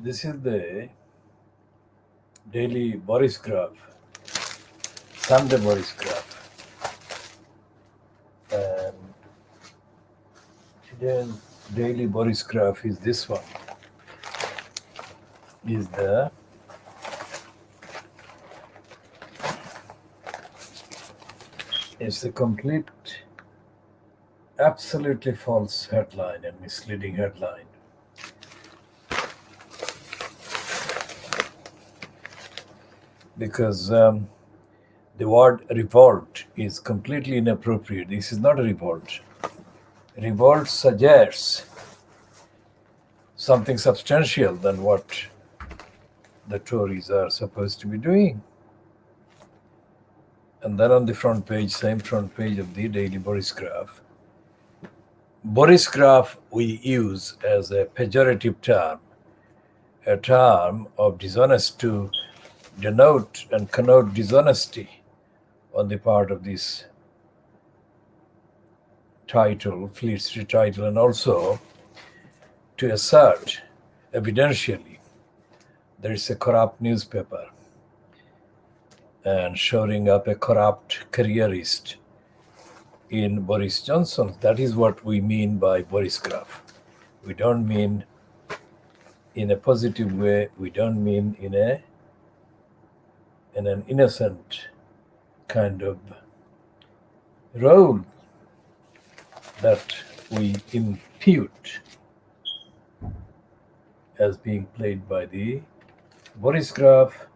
This is the daily Boris graph, Sunday Boris graph. And today's daily Boris graph is this one. It's a complete, absolutely false headline and misleading headline. Because the word revolt is completely inappropriate. This is not a revolt. Revolt suggests something substantial than what the Tories are supposed to be doing. And then on the front page, same front page of the daily Boris graph. Boris graph we use as a pejorative term, a term of dishonest to denote and connote dishonesty on the part of this title, Fleet Street title, and also to assert evidentially there is a corrupt newspaper and showing up a corrupt careerist in Boris Johnson. That is what we mean by Boris graph. We don't mean in a positive way. We don't mean in an innocent kind of role that we impute as being played by the Boris graph,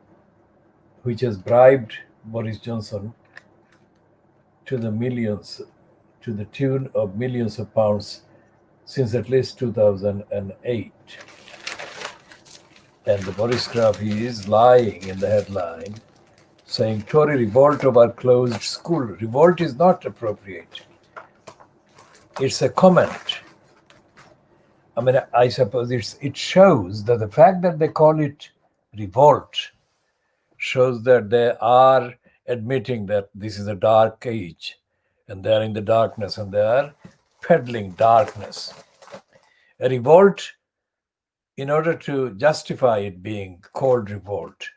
which has bribed Boris Johnson to the millions, to the tune of millions of pounds since at least 2008. And the Boris graph is lying in the headline, saying Tory revolt over closed school. Revolt is not appropriate. It's a comment. I mean, I suppose it shows that the fact that they call it revolt shows that they are admitting that this is a dark age and they are in the darkness and they are peddling darkness. A revolt, in order to justify it being called revolt,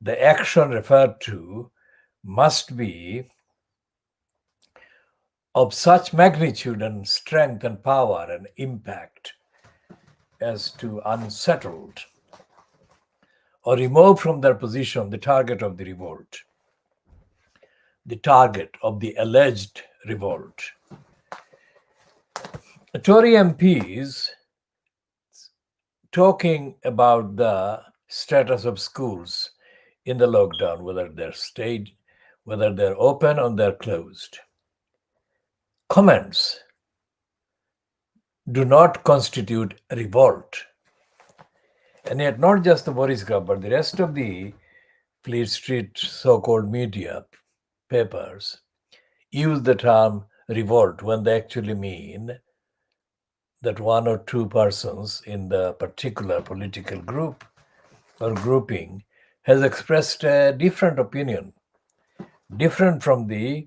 the action referred to must be of such magnitude and strength and power and impact as to unsettled or remove from their position the target of the revolt, the target of the alleged revolt. The Tory MPs talking about the status of schools in the lockdown, whether they're open or they're closed. Comments do not constitute revolt. And yet not just the Boris graph, but the rest of the Fleet Street so-called media papers use the term revolt when they actually mean that one or two persons in the particular political group or grouping has expressed a different opinion, different from the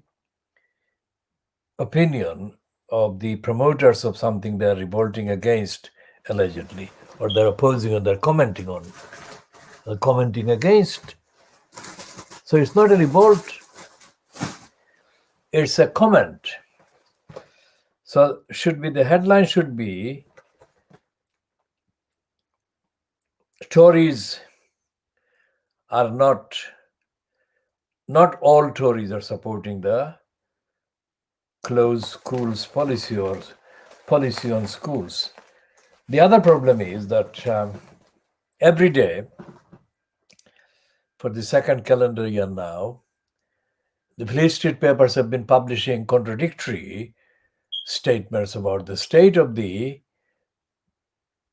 opinion of the promoters of something they're revolting against, allegedly, or they're opposing or they're commenting on, or commenting against. So it's not a revolt, it's a comment. So the headline should be, Tories are not all Tories are supporting the closed schools policy or policy on schools. The other problem is that every day, for the second calendar year now, the Fleet Street papers have been publishing contradictory statements about the state of the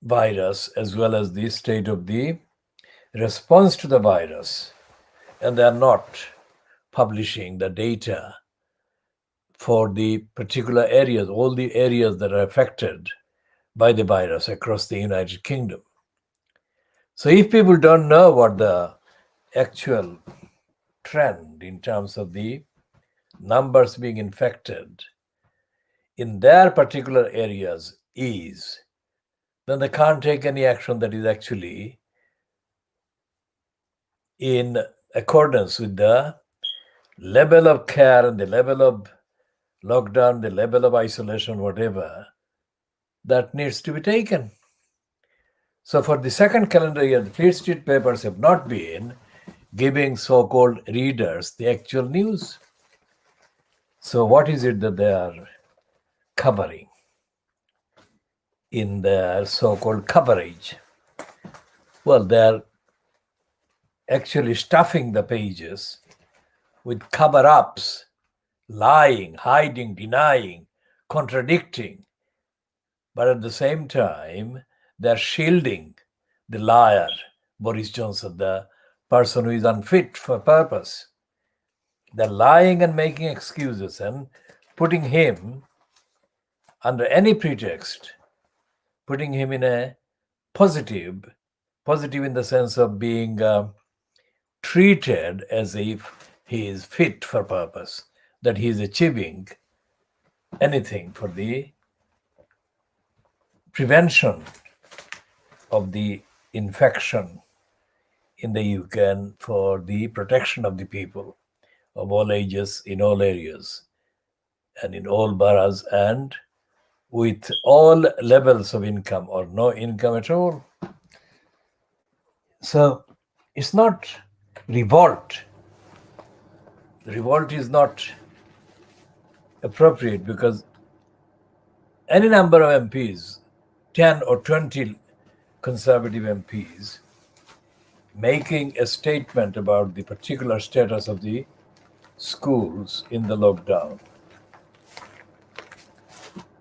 virus as well as the state of the response to the virus. And they are not publishing the data for the particular areas, all the areas that are affected by the virus across the United Kingdom. So if people don't know what the actual trend in terms of the numbers being infected in their particular areas is, then they can't take any action that is actually in accordance with the level of care and the level of lockdown, the level of isolation, whatever, that needs to be taken. So for the second calendar year, the Fleet Street papers have not been giving so-called readers the actual news. So what is it that they are covering in their so-called coverage? Well, they're actually stuffing the pages with cover-ups, lying, hiding, denying, contradicting. But at the same time, they're shielding the liar, Boris Johnson, the person who is unfit for purpose. They're lying and making excuses and putting him under any pretext, putting him in a positive in the sense of being treated as if he is fit for purpose, that he is achieving anything for the prevention of the infection in the UK and for the protection of the people of all ages, in all areas, and in all boroughs, and with all levels of income or no income at all. So it's not revolt. Revolt is not appropriate because any number of MPs, 10 or 20 conservative MPs, making a statement about the particular status of the schools in the lockdown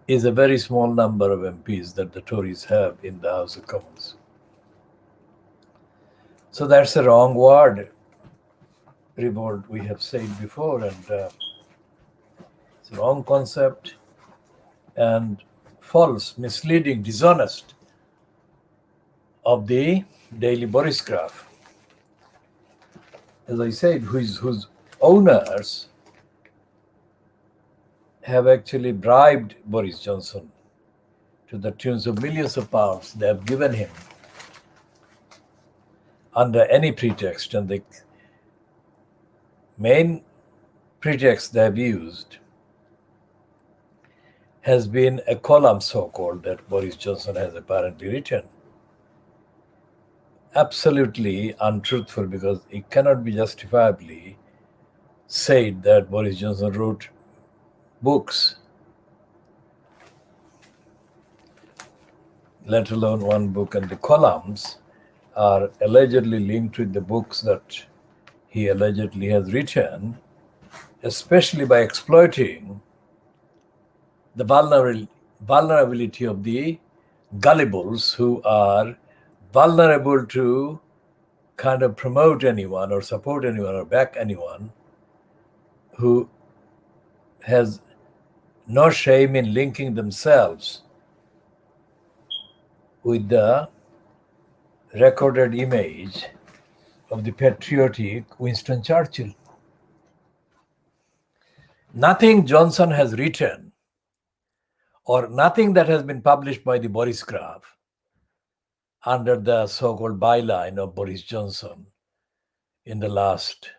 is a very small number of MPs that the Tories have in the House of Commons. So that's a wrong word, revolt, we have said before, and it's a wrong concept and false, misleading, dishonest of the Daily Boris Graph. As I said, whose owners have actually bribed Boris Johnson to the tunes of millions of pounds they have given him under any pretext. And the main pretext they have used has been a column, so-called, that Boris Johnson has apparently written. Absolutely untruthful, because it cannot be justifiably said that Boris Johnson wrote books, let alone one book, and the columns are allegedly linked with the books that he allegedly has written, especially by exploiting the vulnerability of the gullibles who are vulnerable to kind of promote anyone or support anyone or back anyone who has no shame in linking themselves with the recorded image of the patriotic Winston Churchill. Nothing Johnson has written or nothing that has been published by the Boris Graph under the so-called byline of Boris Johnson in the last,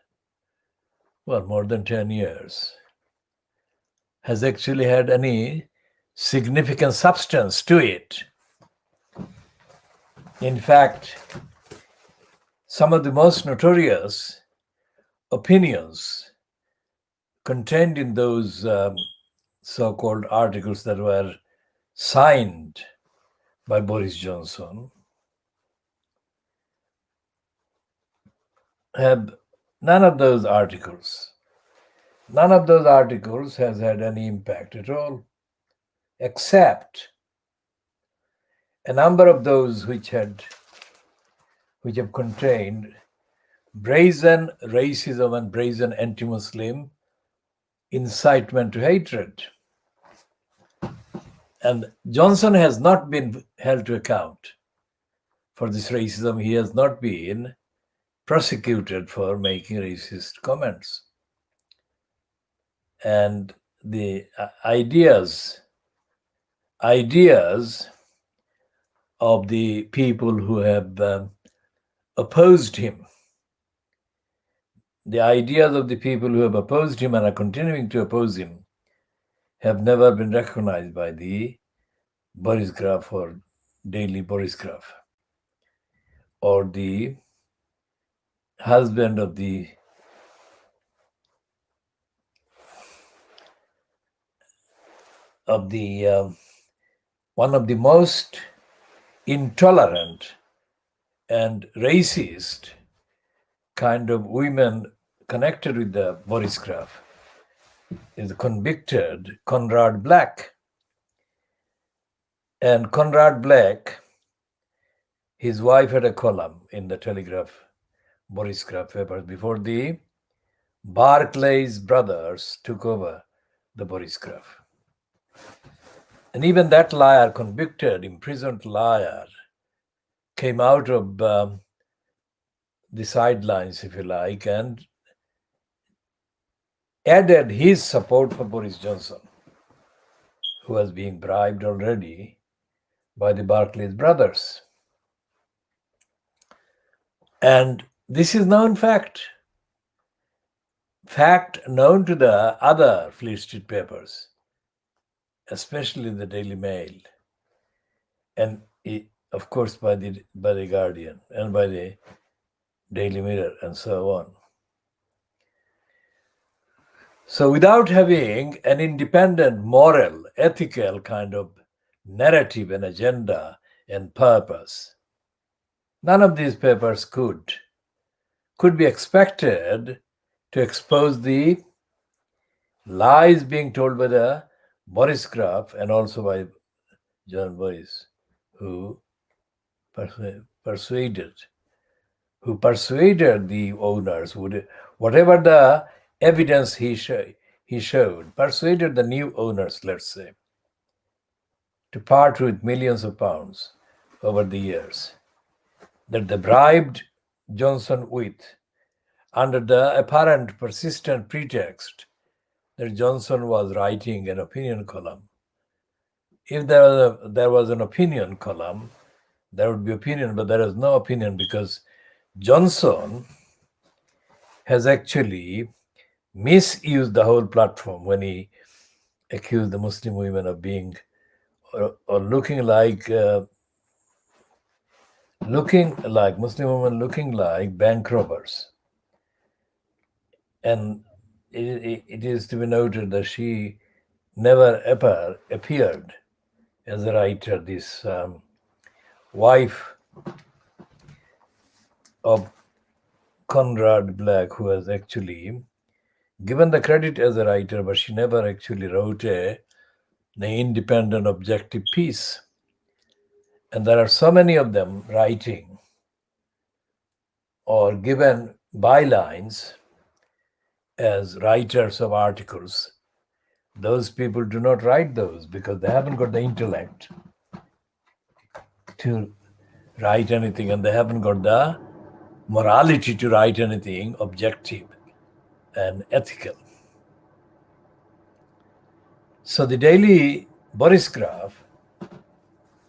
more than 10 years has actually had any significant substance to it. In fact, some of the most notorious opinions contained in those so-called articles that were signed by Boris Johnson have none of those articles has had any impact at all, except a number of those which have contained brazen racism and brazen anti-Muslim incitement to hatred. And Johnson has not been held to account for this racism. He has not been prosecuted for making racist comments. And the ideas of the people who have opposed him. The ideas of the people who have opposed him and are continuing to oppose him have never been recognized by the Boris Graph or Daily Boris Graph, or the husband of the one of the most intolerant and racist kind of women connected with the Boris Graph is the convicted Conrad Black. And Conrad Black, his wife had a column in the Telegraph, Boris Graph papers before the Barclays brothers took over the Boris Graph. And even that liar, convicted, imprisoned liar, came out of the sidelines, if you like, and added his support for Boris Johnson, who was being bribed already by the Barclays brothers. And this is known fact known to the other Fleet Street papers, especially the Daily Mail, and of course by the Guardian and by the Daily Mirror and so on. So without having an independent, moral, ethical kind of narrative and agenda and purpose, none of these papers could be expected to expose the lies being told by the Boris Graph and also by John Boris, who persuaded the owners, whatever the evidence he showed, persuaded the new owners, let's say, to part with millions of pounds over the years that they bribed Johnson with, under the apparent persistent pretext that Johnson was writing an opinion column. If there was an opinion column, there would be opinion, but there is no opinion because Johnson has actually misused the whole platform when he accused the Muslim women of being or looking like Muslim women looking like bank robbers. And it is to be noted that she never ever appeared as a writer. This wife of Conrad Black, who was actually given the credit as a writer, but she never actually wrote an independent, objective piece. And there are so many of them writing or given bylines as writers of articles. Those people do not write those because they haven't got the intellect to write anything, and they haven't got the morality to write anything objective and ethical. So the Daily Boris Graph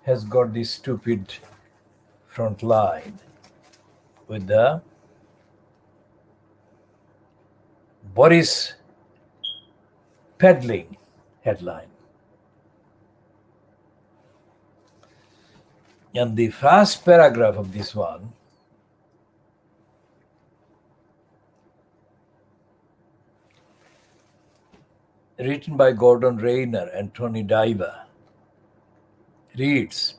has got this stupid front line with the Boris peddling headline. And the first paragraph of this one written by Gordon Rayner and Tony Diver reads,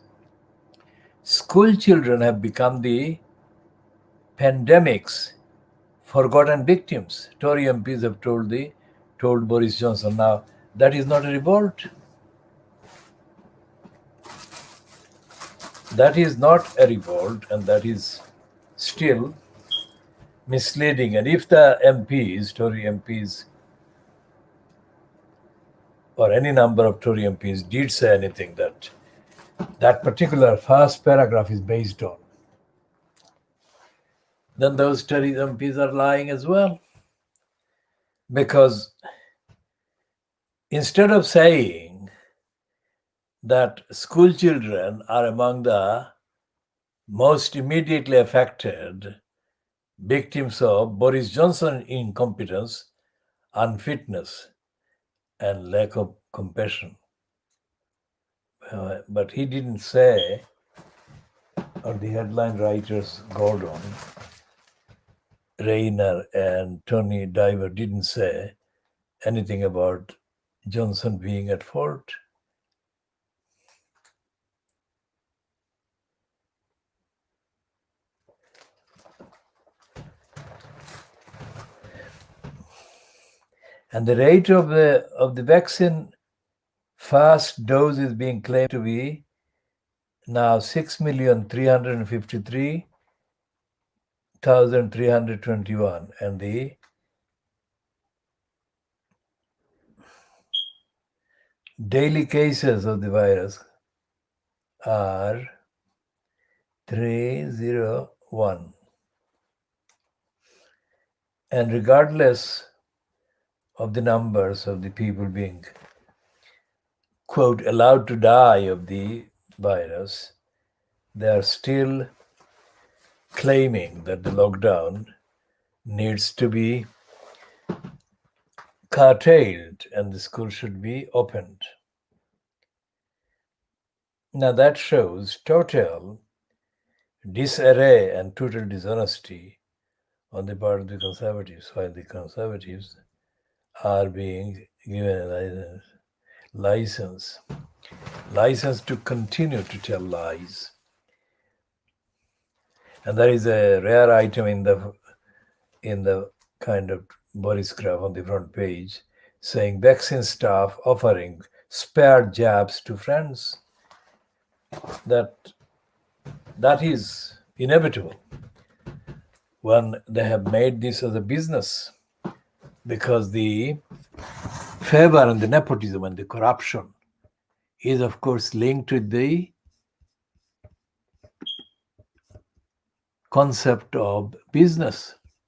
"School children have become the pandemic's forgotten victims," Tory MPs have told Boris Johnson. Now, that is not a revolt. That is not a revolt, and that is still misleading. And if the MPs, Tory MPs, or any number of Tory MPs did say anything that that particular first paragraph is based on, then those Tory MPs are lying as well. Because instead of saying that school children are among the most immediately affected victims of Boris Johnson's incompetence, unfitness, and lack of compassion. But he didn't say, or the headline writers Gordon, Rayner, and Tony Diver didn't say anything about Johnson being at fault. And the rate of the vaccine first dose is being claimed to be now 6,353,321, and the daily cases of the virus are 301. And regardless of the numbers of the people being, quote, allowed to die of the virus, they are still claiming that the lockdown needs to be curtailed and the school should be opened. Now that shows total disarray and total dishonesty on the part of the conservatives, while the conservatives are being given a license to continue to tell lies. And that is a rare item in the kind of Boris graph on the front page, saying vaccine staff offering spare jabs to friends. That is inevitable when they have made this as a business, because the favor and the nepotism and the corruption is, of course, linked with the concept of business.